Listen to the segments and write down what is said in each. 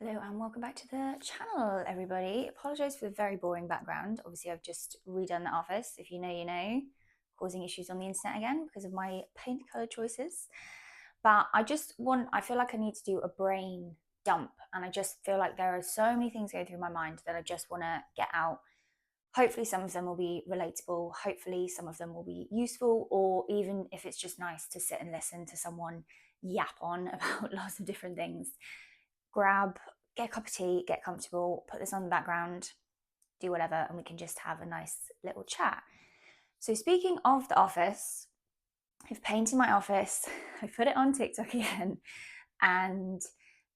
Hello and welcome back to the channel, everybody. Apologise for the very boring background. Obviously, I've just redone the office. If you know, you know, causing issues on the internet again because of my paint colour choices. But I feel like I need to do a brain dump. And I just feel like there are so many things going through my mind that I just want to get out. Hopefully, some of them will be relatable. Hopefully, some of them will be useful. Or even if it's just nice to sit and listen to someone yap on about lots of different things, get a cup of tea, get comfortable, put this on the background, do whatever, and we can just have a nice little chat. So, speaking of the office, I've painted my office, I put it on TikTok again, and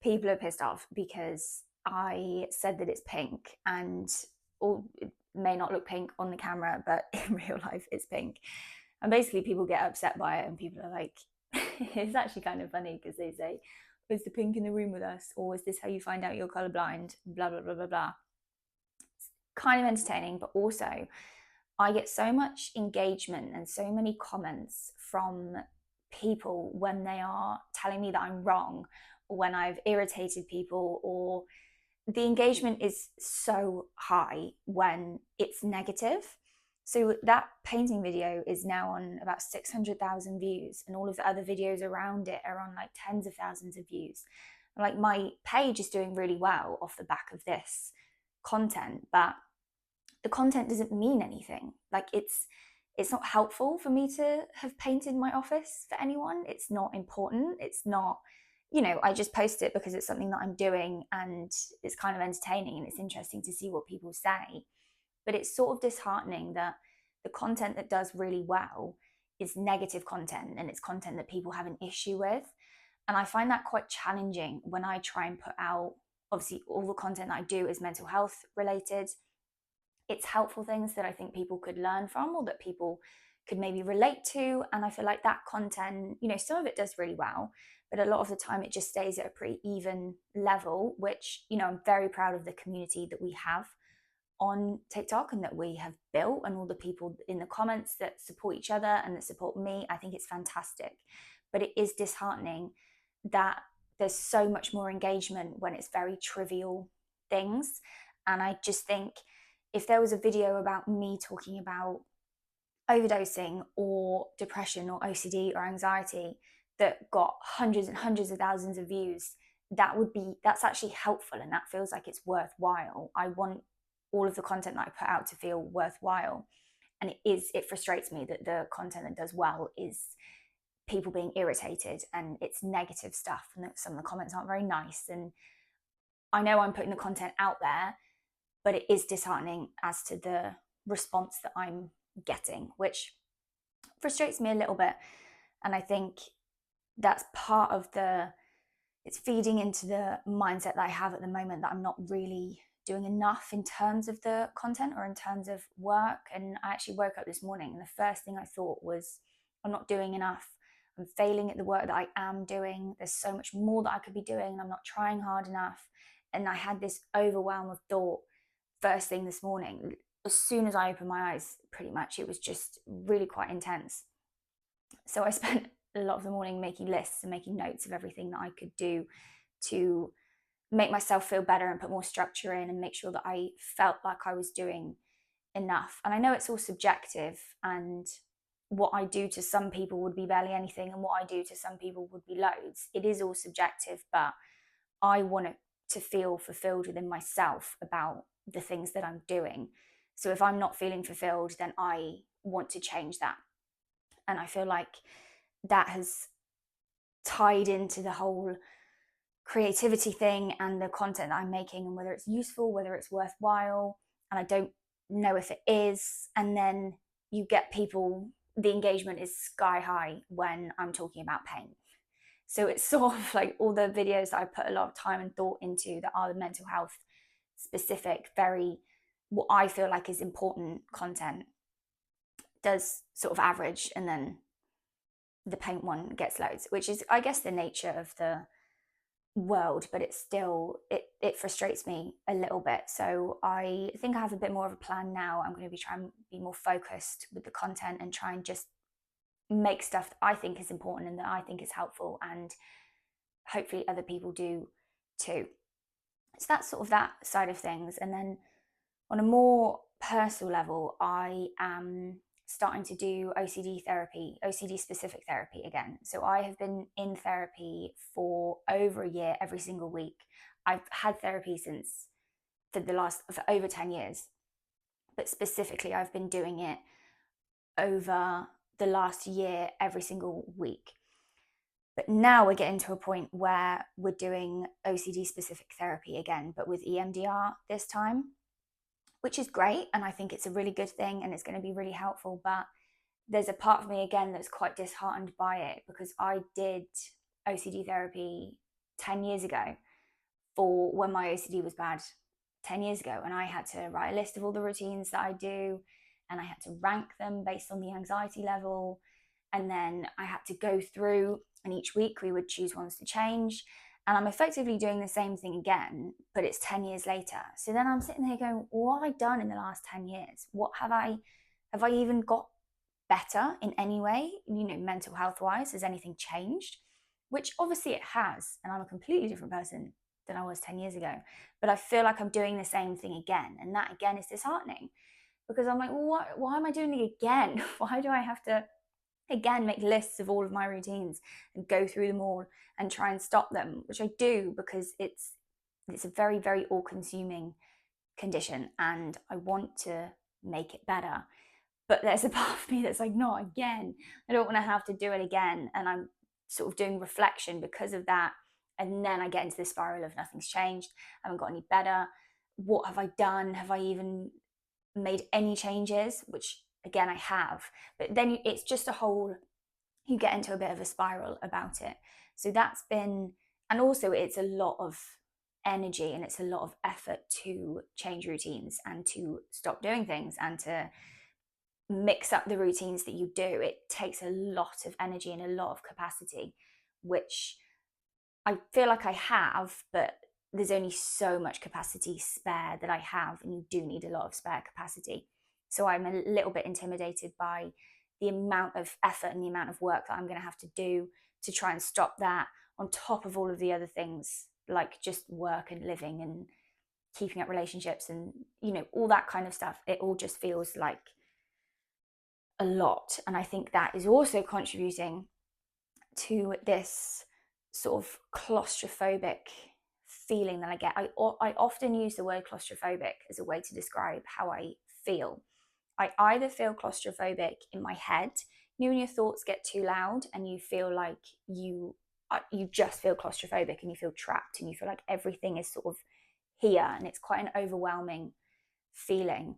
people are pissed off because I said that it's pink, and it may not look pink on the camera, but in real life it's pink. And basically, people get upset by it, and people are like, it's actually kind of funny because they say, is the pink in the room with us? Or is this how you find out you're colorblind? Blah, blah, blah, blah, blah. It's kind of entertaining, but also I get so much engagement and so many comments from people when they are telling me that I'm wrong, or when I've irritated people, or the engagement is so high when it's negative. So that painting video is now on about 600,000 views, and all of the other videos around it are on like tens of thousands of views. Like, my page is doing really well off the back of this content, but the content doesn't mean anything. Like, it's not helpful for me to have painted my office for anyone. It's not important. It's not, I just post it because it's something that I'm doing and it's kind of entertaining and it's interesting to see what people say. But it's sort of disheartening that the content that does really well is negative content, and it's content that people have an issue with. And I find that quite challenging when I try and put out, obviously, all the content that I do is mental health related. It's helpful things that I think people could learn from, or that people could maybe relate to. And I feel like that content, some of it does really well, but a lot of the time it just stays at a pretty even level, which, I'm very proud of the community that we have on TikTok and that we have built, and all the people in the comments that support each other and that support me. I think it's fantastic. But it is disheartening that there's so much more engagement when it's very trivial things. And I just think if there was a video about me talking about overdosing or depression or OCD or anxiety that got hundreds and hundreds of thousands of views, that's actually helpful, and that feels like it's worthwhile. I want all of the content that I put out to feel worthwhile. And it frustrates me that the content that does well is people being irritated and it's negative stuff, and that some of the comments aren't very nice. And I know I'm putting the content out there, but it is disheartening as to the response that I'm getting, which frustrates me a little bit. And I think that's part of it's feeding into the mindset that I have at the moment, that I'm not really doing enough in terms of the content or in terms of work. And I actually woke up this morning and the first thing I thought was, I'm not doing enough. I'm failing at the work that I am doing. There's so much more that I could be doing, and I'm not trying hard enough. And I had this overwhelm of thought first thing this morning. As soon as I opened my eyes, pretty much, it was just really quite intense. So I spent a lot of the morning making lists and making notes of everything that I could do to make myself feel better and put more structure in and make sure that I felt like I was doing enough. And I know it's all subjective, and what I do to some people would be barely anything, and what I do to some people would be loads. It is all subjective, but I want to feel fulfilled within myself about the things that I'm doing. So if I'm not feeling fulfilled, then I want to change that. And I feel like that has tied into the whole creativity thing and the content that I'm making, and whether it's useful, whether it's worthwhile. And I don't know if it is. And then you get people, the engagement is sky high when I'm talking about pain. So it's sort of like all the videos that I put a lot of time and thought into that are the mental health specific, very what I feel like is important content, does sort of average, and then the paint one gets loads, which is, I guess, the nature of the world. But it's still, it frustrates me a little bit. So I think I have a bit more of a plan now. I'm going to be trying to be more focused with the content and try and just make stuff that I think is important and that I think is helpful, and hopefully other people do too. So that's sort of that side of things. And then on a more personal level, I am starting to do OCD therapy, OCD specific therapy again. So I have been in therapy for over a year every single week. I've had therapy since for over 10 years, but specifically I've been doing it over the last year every single week. But now we're getting to a point where we're doing OCD specific therapy again, but with EMDR this time, which is great. And I think it's a really good thing and it's going to be really helpful. But there's a part of me again that's quite disheartened by it, because I did OCD therapy 10 years ago for when my OCD was bad 10 years ago. And I had to write a list of all the routines that I do, and I had to rank them based on the anxiety level. And then I had to go through, and each week we would choose ones to change. And I'm effectively doing the same thing again, but it's 10 years later. So then I'm sitting there going, what have I done in the last 10 years? What have I even got better in any way, mental health wise? Has anything changed? Which obviously it has. And I'm a completely different person than I was 10 years ago. But I feel like I'm doing the same thing again. And that again is disheartening, because I'm like, well, why am I doing it again? Why do I have to again make lists of all of my routines and go through them all and try and stop them, which I do because it's a very, very all consuming condition and I want to make it better. But there's a part of me that's like, not again. I don't want to have to do it again. And I'm sort of doing reflection because of that. And then I get into this spiral of nothing's changed. I haven't got any better. What have I done? Have I even made any changes? Which again, I have. But then it's just a whole, you get into a bit of a spiral about it. So that's been, and also it's a lot of energy and it's a lot of effort to change routines and to stop doing things and to mix up the routines that you do. It takes a lot of energy and a lot of capacity, which I feel like I have, but there's only so much capacity spare that I have, and you do need a lot of spare capacity. So I'm a little bit intimidated by the amount of effort and the amount of work that I'm going to have to do to try and stop that, on top of all of the other things like just work and living and keeping up relationships and all that kind of stuff. It all just feels like a lot, and I think that is also contributing to this sort of claustrophobic feeling that I get. I often use the word claustrophobic as a way to describe how I feel. I either feel claustrophobic in my head, when your thoughts get too loud and you feel like you just feel claustrophobic and you feel trapped and you feel like everything is sort of here, and it's quite an overwhelming feeling.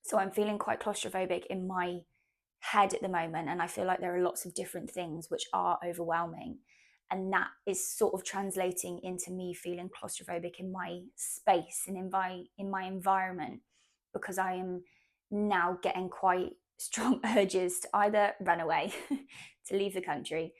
So I'm feeling quite claustrophobic in my head at the moment, and I feel like there are lots of different things which are overwhelming, and that is sort of translating into me feeling claustrophobic in my space and in my environment, because I am now getting quite strong urges to either run away to leave the country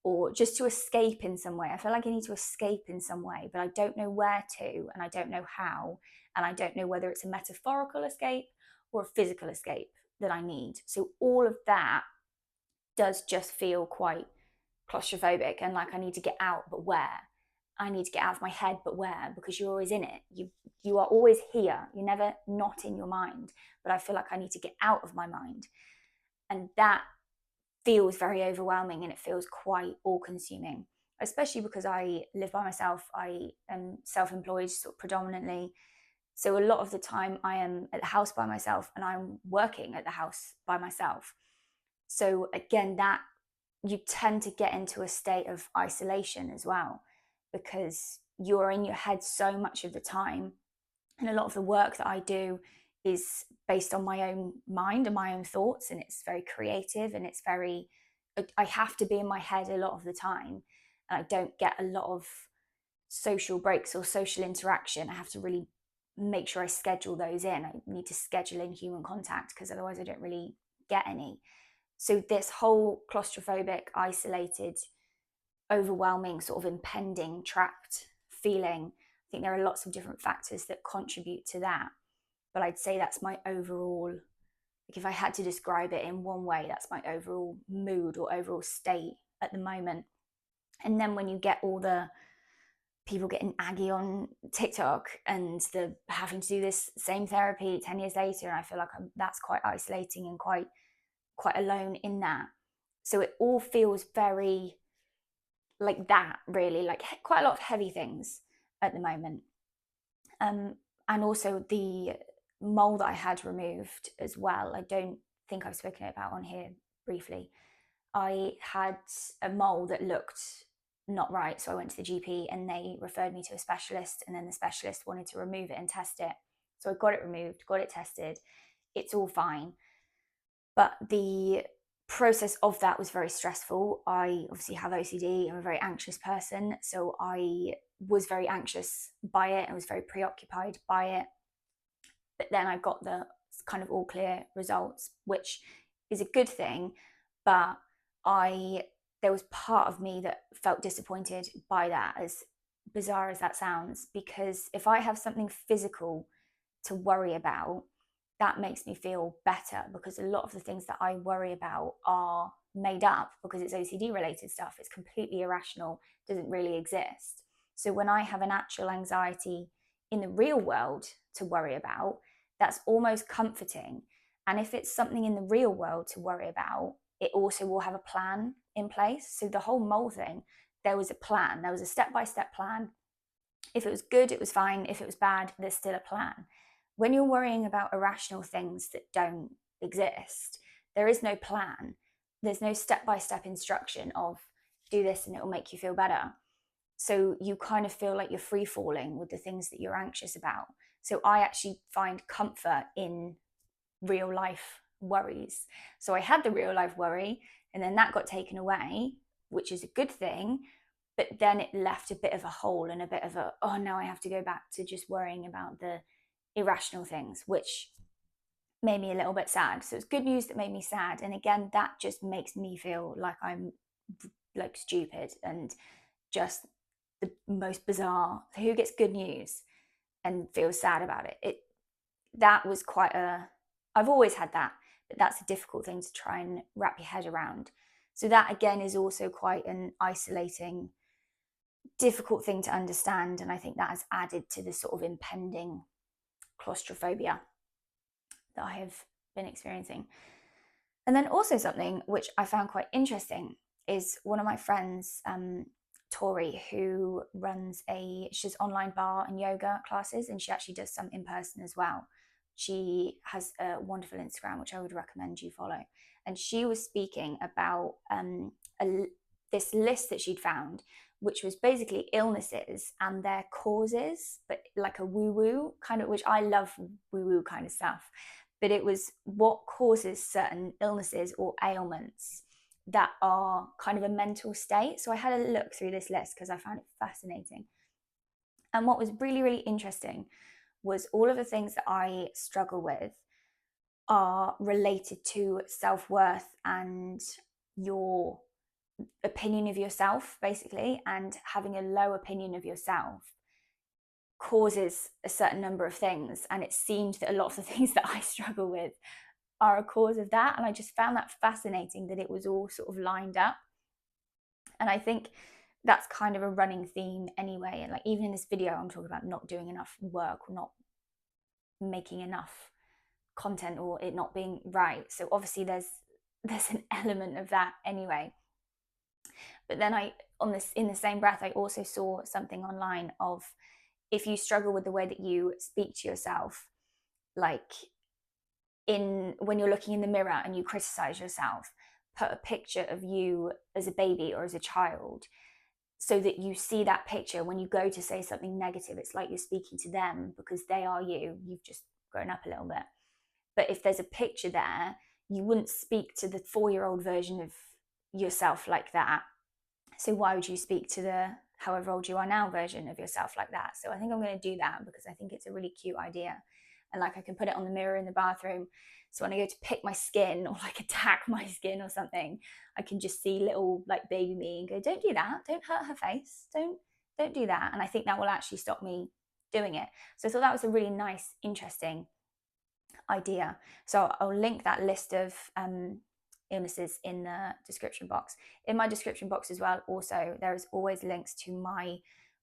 or just to escape in some way. I feel like I need to escape in some way, but I don't know where to and I don't know how, and I don't know whether it's a metaphorical escape or a physical escape that I need. So all of that does just feel quite claustrophobic, and like I need to get out, but where? I need to get out of my head, but where? Because you're always in it. You are always here. You're never not in your mind. But I feel like I need to get out of my mind. And that feels very overwhelming and it feels quite all consuming, especially because I live by myself. I am self-employed sort of predominantly. So a lot of the time I am at the house by myself and I'm working at the house by myself. So again, that you tend to get into a state of isolation as well, because you're in your head so much of the time. And a lot of the work that I do is based on my own mind and my own thoughts, and it's very creative and it's very, I have to be in my head a lot of the time, and I don't get a lot of social breaks or social interaction. I have to really make sure I schedule those in. I need to schedule in human contact because otherwise I don't really get any. So this whole claustrophobic, isolated, overwhelming, sort of impending, trapped feeling, I think there are lots of different factors that contribute to that. But I'd say that's my overall, like if I had to describe it in one way, that's my overall mood or overall state at the moment. And then when you get all the people getting aggy on TikTok and the having to do this same therapy 10 years later. And I feel like that's quite isolating and quite alone in that. So it all feels very like that, really, like quite a lot of heavy things at the moment. And also the mole that I had removed as well. I don't think I've spoken about on here briefly. I had a mole that looked not right, so I went to the GP and they referred me to a specialist, and then the specialist wanted to remove it and test it. So I got it removed, got it tested. It's all fine. But the process of that was very stressful. I obviously have OCD. I'm a very anxious person, so I was very anxious by it. I was very preoccupied by it. But then I got the kind of all clear results, which is a good thing. But there was part of me that felt disappointed by that, as bizarre as that sounds, because if I have something physical to worry about, that makes me feel better, because a lot of the things that I worry about are made up because it's OCD related stuff. It's completely irrational, doesn't really exist. So when I have an actual anxiety in the real world to worry about, that's almost comforting. And if it's something in the real world to worry about, it also will have a plan in place. So the whole mole thing, there was a plan, there was a step-by-step plan. If it was good, it was fine. If it was bad, there's still a plan. When you're worrying about irrational things that don't exist, there is no plan. There's no step-by-step instruction of do this and it will make you feel better. So you kind of feel like you're free falling with the things that you're anxious about. So I actually find comfort in real life worries. So I had the real life worry, and then that got taken away, which is a good thing. But then it left a bit of a hole and a bit of a, oh, now I have to go back to just worrying about the irrational things, which made me a little bit sad. So it's good news that made me sad. And again, that just makes me feel like I'm like stupid and just the most bizarre. Who gets good news and feels sad about it? That was quite I've always had that, but that's a difficult thing to try and wrap your head around. So that again is also quite an isolating, difficult thing to understand. And I think that has added to the sort of impending claustrophobia that I have been experiencing. And then also something which I found quite interesting is one of my friends, Tori, who she does online bar and yoga classes, and she actually does some in person as well. She has a wonderful Instagram, which I would recommend you follow. And she was speaking about this list that she'd found, which was basically illnesses and their causes, but like a woo-woo kind of, which I love woo-woo kind of stuff. But it was what causes certain illnesses or ailments that are kind of a mental state. So I had a look through this list because I found it fascinating. And what was really, really interesting was all of the things that I struggle with are related to self-worth and your opinion of yourself, basically. And having a low opinion of yourself causes a certain number of things. And it seemed that a lot of the things that I struggle with are a cause of that. And I just found that fascinating that it was all sort of lined up. And I think that's kind of a running theme anyway. And like even in this video, I'm talking about not doing enough work or not making enough content or it not being right. So obviously there's an element of that anyway. But then in the same breath, I also saw something online of, if you struggle with the way that you speak to yourself, like when you're looking in the mirror and you criticize yourself, put a picture of you as a baby or as a child, so that you see that picture when you go to say something negative. It's like you're speaking to them because they are you've just grown up a little bit. But if there's a picture there, you wouldn't speak to the 4-year-old version of yourself like that. So why would you speak to the however old you are now version of yourself like that? So I think I'm going to do that because I think it's a really cute idea. And like I can put it on the mirror in the bathroom. So when I go to pick my skin or like attack my skin or something, I can just see little like baby me and go, don't do that. Don't hurt her face. Don't do that. And I think that will actually stop me doing it. So I thought that was a really nice, interesting idea. So I'll link that list of illnesses in the description box. In my description box as well, also, there is always links to my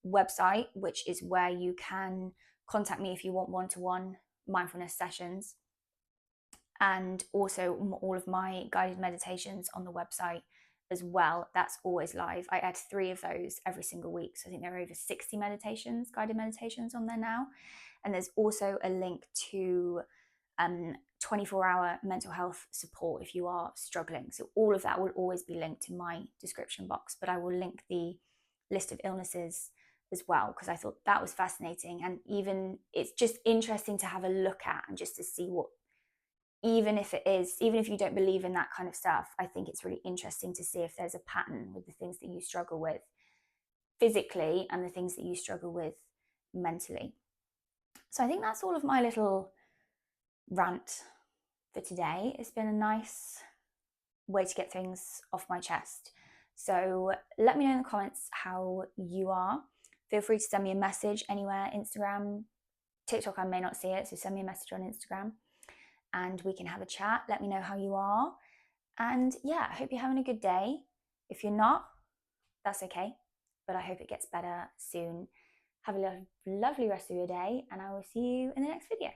website, which is where you can contact me if you want one-to-one mindfulness sessions, and also all of my guided meditations on the website as well. That's always live. I add 3 of those every single week. So I think there are over 60 meditations, guided meditations on there now. And there's also a link to 24-hour mental health support if you are struggling. So all of that will always be linked in my description box, but I will link the list of illnesses as well, because I thought that was fascinating. And even it's just interesting to have a look at and just to see what, even if you don't believe in that kind of stuff, I think it's really interesting to see if there's a pattern with the things that you struggle with physically and the things that you struggle with mentally. So I think that's all of my little rant for today. It's been a nice way to get things off my chest. So let me know in the comments how you are. Feel free to send me a message anywhere, Instagram, TikTok, I may not see it, so send me a message on Instagram and we can have a chat. Let me know how you are. And yeah, I hope you're having a good day. If you're not, that's okay, but I hope it gets better soon. Have a lovely rest of your day, and I will see you in the next video.